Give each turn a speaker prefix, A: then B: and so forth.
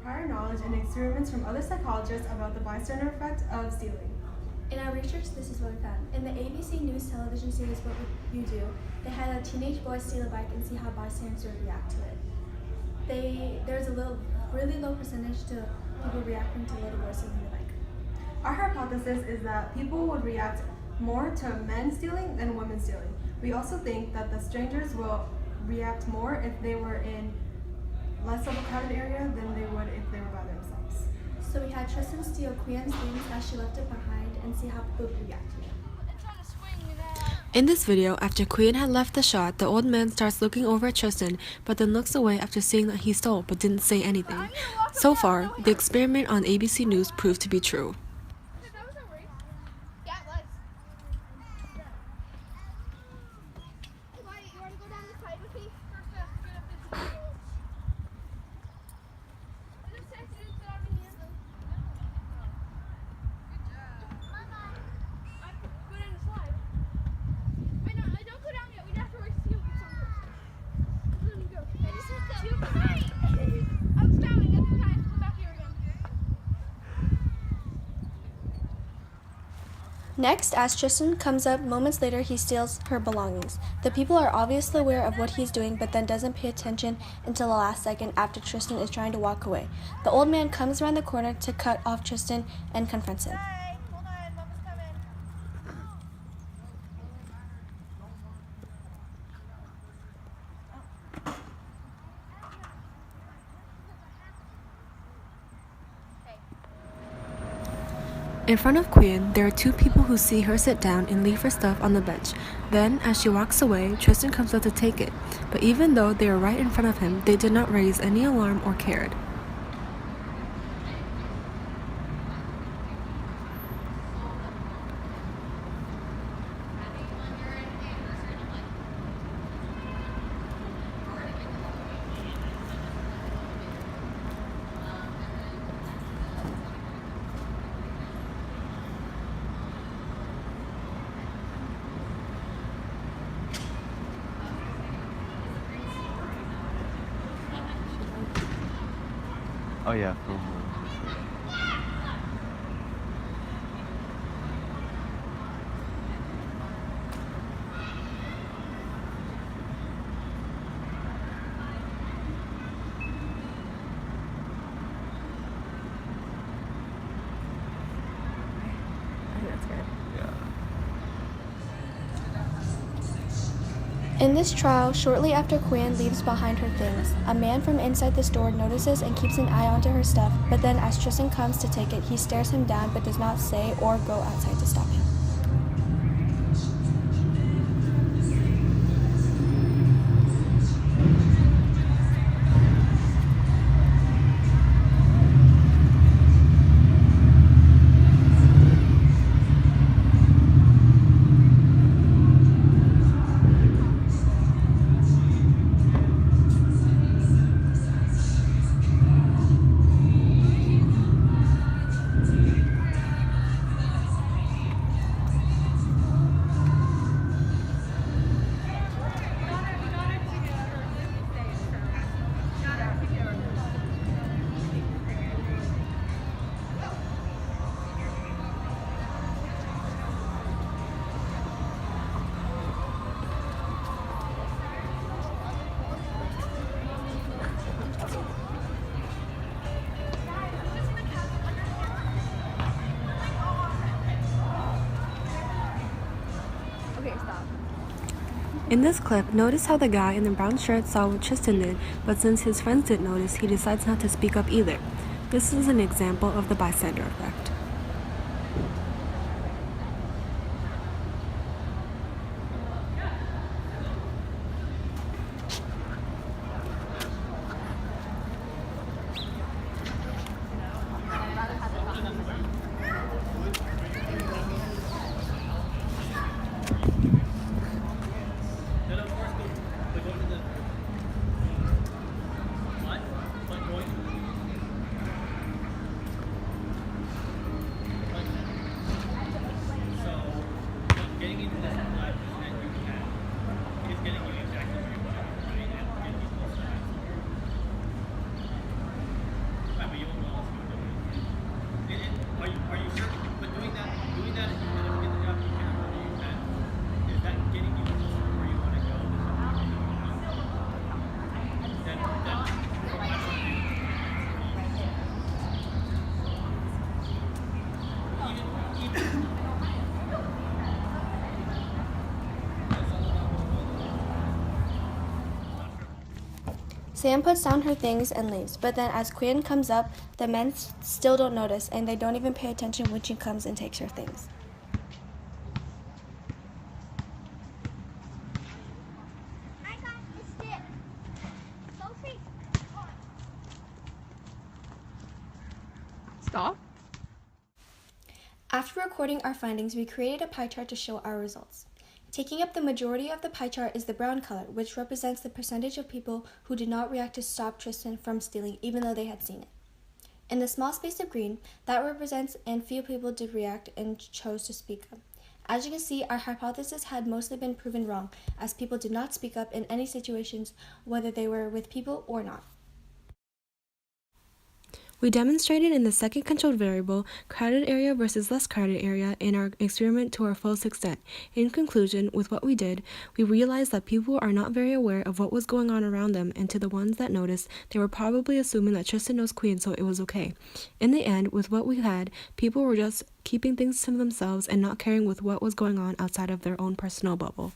A: prior knowledge and experiments from other psychologists about the bystander effect of stealing.
B: In our research, this is what we found. In the ABC News television series What Would You Do, they had a teenage boy steal a bike and see how bystanders would react to it. There's a really low percentage to people reacting to little boys stealing the bike.
A: Our hypothesis is that people would react more to men stealing than women stealing. We also think that the strangers will react more if they were in less of a crowded area than they would if they were by themselves.
B: So we had Tristan steal Quien's things as she left it behind and see how people would react to it.
C: In this video, after Quien had left the shot, the old man starts looking over at Tristan, but then looks away after seeing that he stole but didn't say anything. So far, the experiment on ABC News proved to be true.
B: Next, as Tristan comes up, moments later he steals her belongings. The people are obviously aware of what he's doing, but then doesn't pay attention until the last second after Tristan is trying to walk away. The old man comes around the corner to cut off Tristan and confronts him.
C: In front of Quien, there are two people who see her sit down and leave her stuff on the bench. Then, as she walks away, Tristan comes up to take it. But even though they are right in front of him, they did not raise any alarm or cared.
D: Oh yeah, cool.
B: In this trial, shortly after Quien leaves behind her things, a man from inside the store notices and keeps an eye onto her stuff, but then as Tristan comes to take it, he stares him down but does not say or go outside to stop him.
C: In this clip, notice how the guy in the brown shirt saw what Tristan did, but since his friends didn't notice, he decides not to speak up either. This is an example of the bystander effect.
B: Sam puts down her things and leaves, but then as Quinn comes up, the men still don't notice and they don't even pay attention when she comes and takes her things.
D: I got the stick. Sophie.
C: Stop.
B: After recording our findings, we created a pie chart to show our results. Taking up the majority of the pie chart is the brown color, which represents the percentage of people who did not react to stop Tristan from stealing even though they had seen it. In the small space of green, that represents and few people did react and chose to speak up. As you can see, our hypothesis had mostly been proven wrong, as people did not speak up in any situations, whether they were with people or not.
C: We demonstrated in the second controlled variable, crowded area versus less crowded area, in our experiment to our fullest extent. In conclusion, with what we did, we realized that people are not very aware of what was going on around them, and to the ones that noticed, they were probably assuming that Tristan knows Queen, so it was okay. In the end, with what we had, people were just keeping things to themselves and not caring with what was going on outside of their own personal bubble.